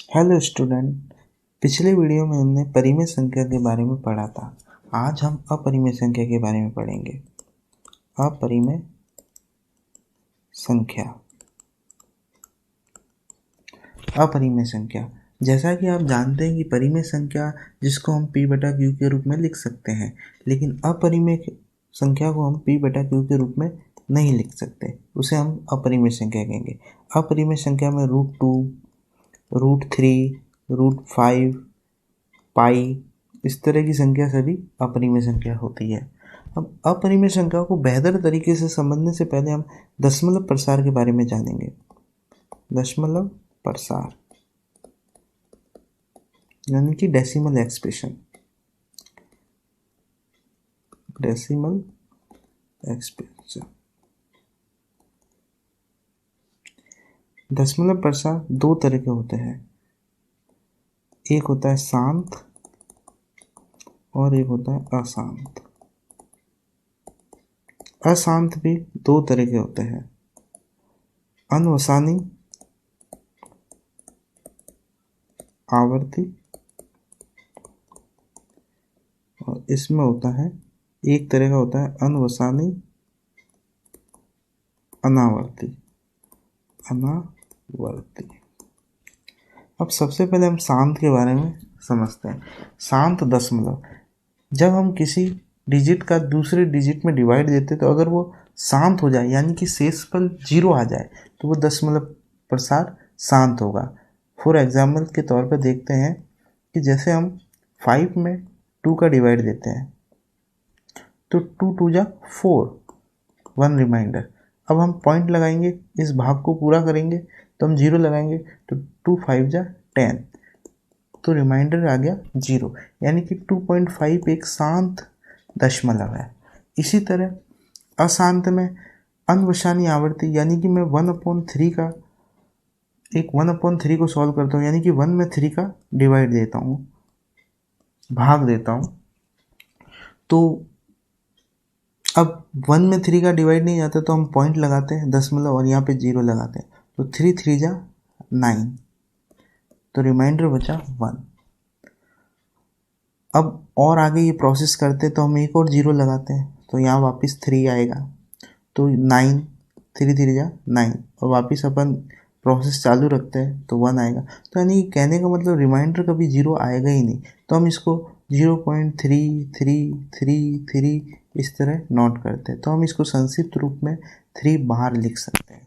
Hello student. पिछले video में हमने परिमेय संख्या के बारे में पढ़ा था। आज हम अपरिमेय संख्या के बारे में पढ़ेंगे। अपरिमेय संख्या। अपरिमेय संख्या, जैसा कि आप जानते हैं कि परिमेय संख्या जिसको हम p बटा q के रूप में लिख सकते हैं, लेकिन अपरिमेय संख्या को हम p बटा q के रूप में नहीं लिख सकते, उसे हम अपरिमेय संख्या कहेंगे। अपरिमेय संख्या में √2, √3, √5, पाई, इस तरह की संख्या सभी अपरिमेय संख्या होती है। अब अपरिमेय संख्या को बेहतर तरीके से समझने से पहले हम दशमलव प्रसार के बारे में जानेंगे। दशमलव प्रसार यानी कि डेसिमल एक्सप्रेशन। Decimal expression. दशमलव प्रसार दो तरह के होते हैं, एक होता है शांत और एक होता है अशांत। अशांत भी दो तरह के होते हैं, अनवसानी आवर्ती और इसमें होता है, एक तरह का होता है अनवसानी अनावर्ती। अब सबसे पहले हम शांत के बारे में समझते हैं। शांत दशमलव, जब हम किसी डिजिट का दूसरे डिजिट में डिवाइड देते हैं तो अगर वो शांत हो जाए यानी कि शेषफल 0 आ जाए तो वो दशमलव प्रसार शांत होगा। फॉर एग्जाम्पल के तौर पर देखते हैं कि जैसे हम 5 में 2 का डिवाइड देते हैं तो 2 2 जा 4, 1 रिमाइंडर। अब हम पॉइंट लगाएंगे, इस भाग को पूरा करेंगे तो हम 0 लगाएंगे तो 2 5 जा 10, तो रिमाइंडर आ गया 0, यानी कि 2.5 एक शांत दशमलव है। इसी तरह अशांत में अनवसानी आवर्ती, यानी कि मैं 1/3 का एक 1/3 को सॉल्व करता हूँ, यानी कि 1 में 3 का डिवाइड देता हूँ, भाग देता हूँ, तो अब 1 में 3 का डिवाइड नहीं आता तो हम पॉइंट लगाते हैं दशमलव और यहाँ पे 0 लगाते हैं, तो 3 3 जा 9, तो रिमाइंडर बचा 1। अब और आगे ये प्रोसेस करते तो हम एक और 0 लगाते हैं तो यहाँ वापस 3 आएगा, तो 9, 3 3 जा 9, और वापस अपन प्रोसेस चालू रखते हैं तो 1 आएगा। तो यानी कहने का मतलब रिमाइंडर कभी 0 आएगा ही नहीं, तो हम इसको 0.3333 इस तरह नोट करते हैं, तो हम इसको संक्षिप्त रूप में 3 बाहर लिख सकते हैं।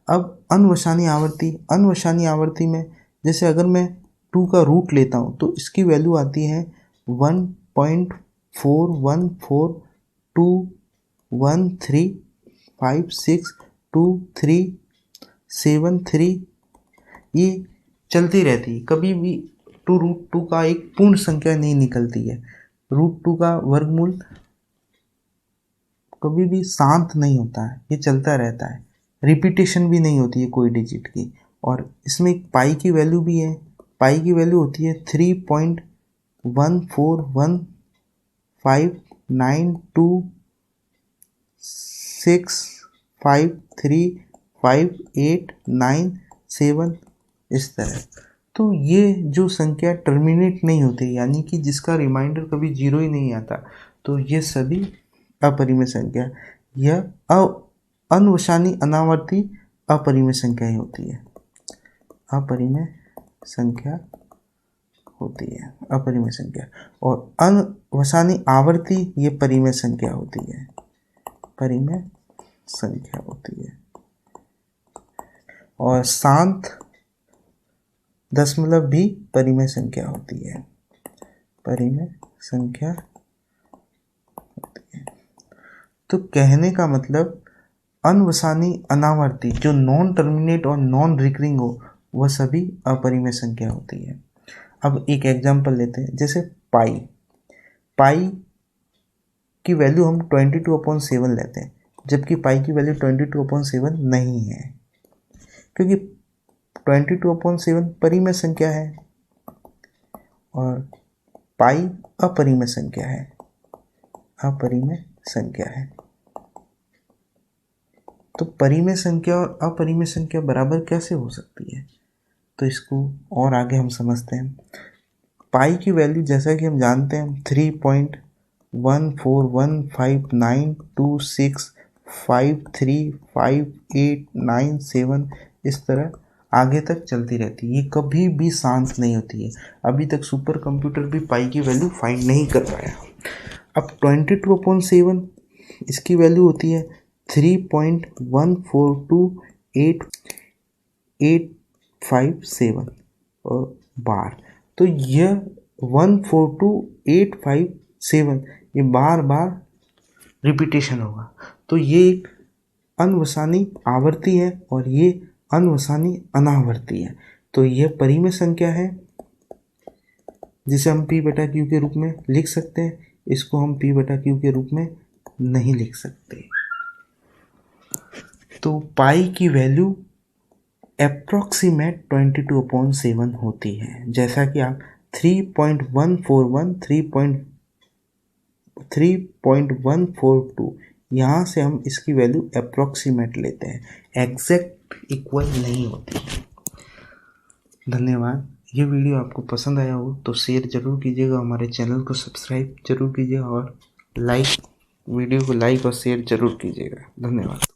अब अनवसानी आवर्ती, अनवसानी आवर्ती में जैसे अगर मैं 2 का रूट लेता हूँ तो इसकी वैल्यू आती है 1.414213562373, ये चलती रहती है, कभी भी √2 का एक पूर्ण संख्या नहीं निकलती है। √2 का वर्गमूल कभी भी शांत नहीं होता है, ये चलता रहता है, रिपीटेशन भी नहीं होती है कोई डिजिट की। और इसमें एक पाई की वैल्यू भी है, पाई की वैल्यू होती है 3.1415926535897, इस तरह। तो ये जो संख्या टर्मिनेट नहीं होती यानी कि जिसका रिमाइंडर कभी 0 ही नहीं आता, तो ये सभी अपरिमेय संख्या, यह अनवसानी अनावर्ती अपरिमेय संख्या ही होती है। अपरिमेय संख्या होती है अपरिमेय संख्या, और अनवसानी आवर्ती ये परिमेय संख्या होती है, परिमेय संख्या होती है। और शांत दशमलव भी परिमेय संख्या होती है, परिमेय संख्या होती है। तो कहने का मतलब अनवसानी अनावर्ती जो नॉन टर्मिनेट और नॉन रिकरिंग हो वह सभी अपरिमेय संख्या होती है। अब एक एग्जांपल लेते हैं, जैसे पाई, पाई की वैल्यू हम 22/7 लेते हैं, जबकि पाई की वैल्यू 22/7 नहीं है, क्योंकि 22/7 परिमेय संख्या है और पाई अपरिमेय संख्या है, अपरिमेय संख्या है। तो परिमेय संख्या और अपरिमेय संख्या बराबर कैसे हो सकती है? तो इसको और आगे हम समझते हैं। पाई की वैल्यू जैसा कि हम जानते हैं 3.141596535897 इस तरह आगे तक चलती रहती है, ये कभी भी शांत नहीं होती है। अभी तक सुपर कंप्यूटर भी पाई की वैल्यू फाइंड नहीं कर पाया। अब 22/7 इसकी वैल्यू होती है 3.142857 बार। तो यह 142857 ये बार बार रिपीटेशन होगा। तो ये एक अनवसानी आवर्ती है और ये अनवसानी अनावर्ती है। तो यह परिमेय संख्या है जिसे हम p/q के रूप में लिख सकते हैं। इसको हम p/q के रूप में नहीं लिख सकते। तो पाई की वैल्यू अप्रॉक्सीमेट 22/7 होती है। जैसा कि आप 3.142 यहाँ से हम इसकी वैल्यू अप्रॉक्सीमेट लेते हैं, एग्जैक्ट इक्वल नहीं होती। धन्यवाद। ये वीडियो आपको पसंद आया हो तो शेयर जरूर कीजिएगा, हमारे चैनल को सब्सक्राइब जरूर कीजिएगा और वीडियो को लाइक और शेयर जरूर कीजिएगा। धन्यवाद।